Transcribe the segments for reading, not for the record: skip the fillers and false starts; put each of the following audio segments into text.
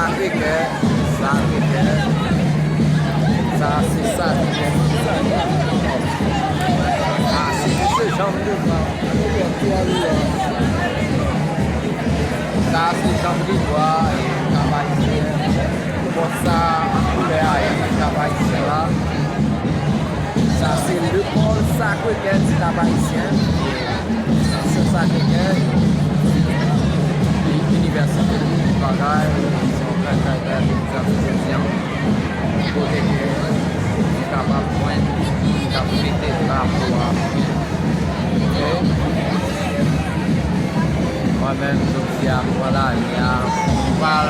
Sacré-Cœur, Sacré-Cœur. Ça, c'est Sacré-Cœur. Ah, c'est ce genre de bois. Ça, c'est jambe de bois et travail. Pour ça, couleur et travail là. Ça, c'est le pôle Sacré-Cœur du travail. C'est Sacré-Cœur. L'université de Bagaille, son frère des étudiants. Côté que nous sommes capables de pointer, nous sommes capables de mettre des drapeaux. Moi-même, je dis à voilà, il y a un bar,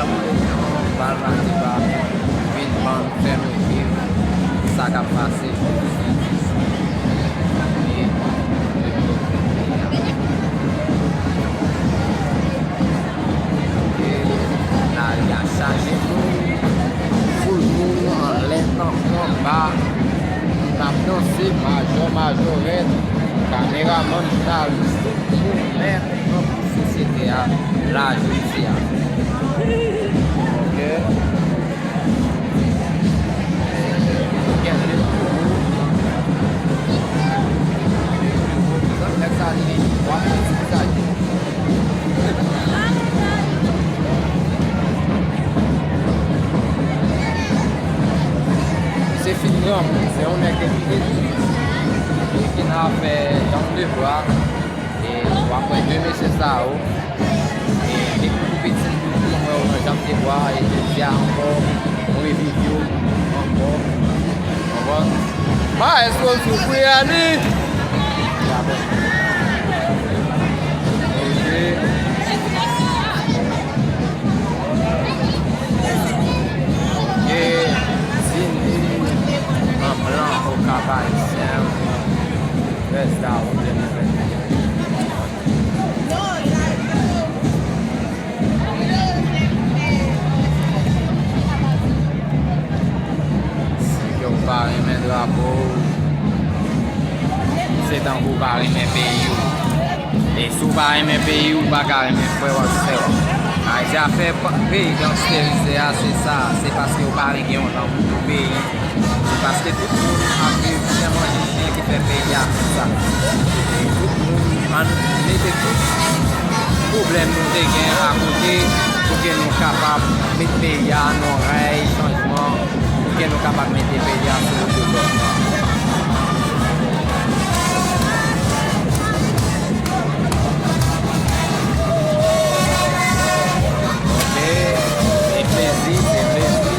une bande fermée, ça a passé. Il y a changé tout le monde en l'air, bas, maintenant c'est majorette, caméraman, journaliste, tout maire, notre société, la justice. Ok. C'est fini, c'est on est qui n'a fait dans le bois et après 2 messieurs ça et les petits dans le bois et il y a encore une vidéo encore bah est-ce que vous pouvez aller blanc au cabaye, reste là au 2021. Si vous parlez de drapeau, c'est dans vous parlez de pays. Et si vous parlez de pays, vous parlez de frères. J'ai fait pays dans ce c'est ça, c'est parce que vous parlez de pays. Parce que tout le monde a vu vraiment des gens qui fait payer à ça. Et tout le monde mettait tout problème nous à côté pour que nous soyons capables de mettre payer à nos oreilles, changement, pour que nous soyons capables de mettre payer à sur le développement. Ok, c'est plaisir, c'est plaisir.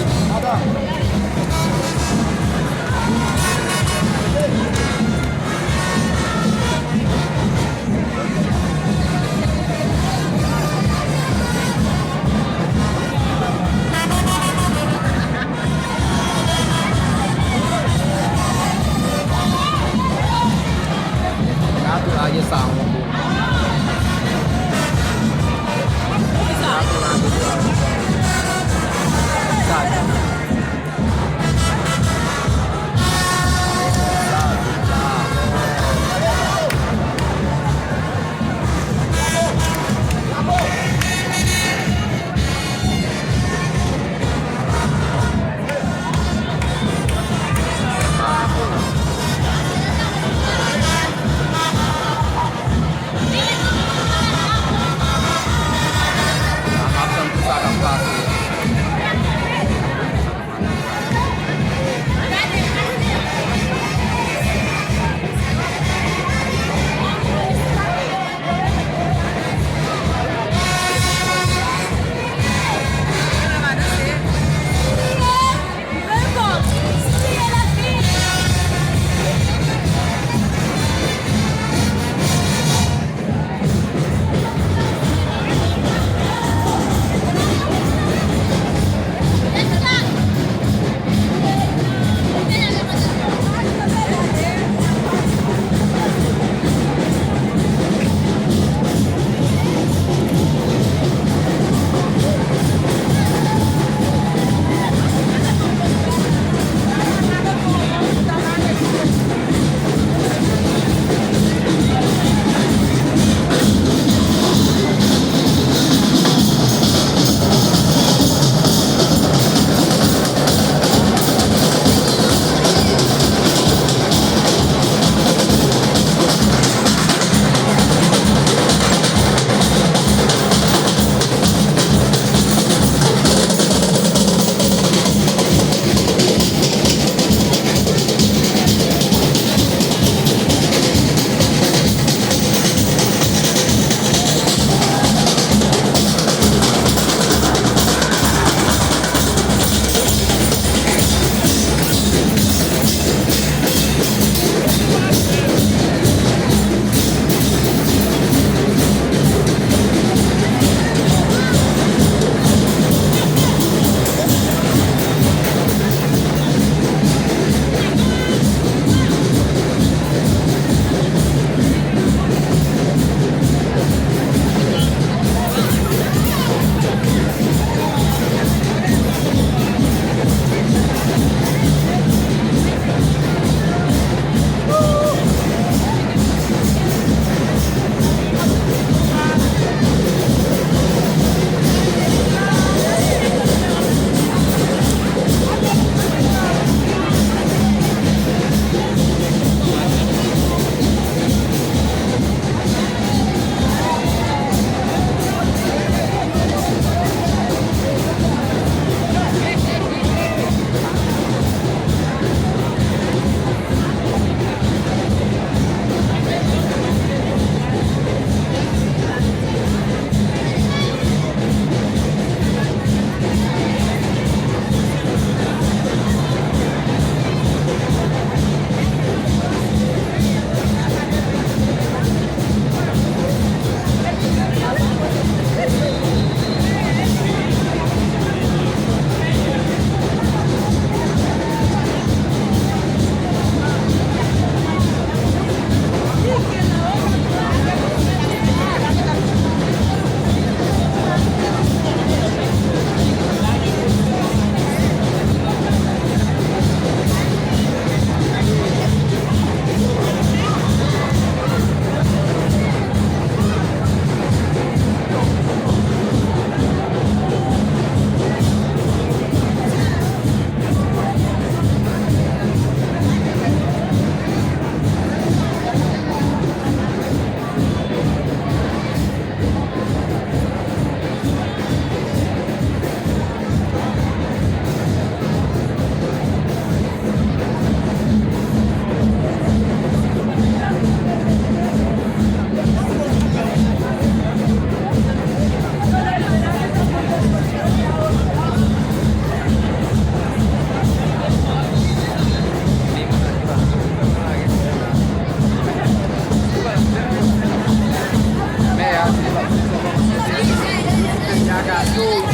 cachorro.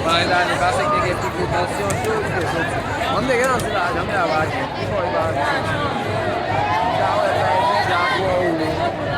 Mas ainda não passa que tem que ficar assim, onde é que não se dá? Já me dá, vai. Já,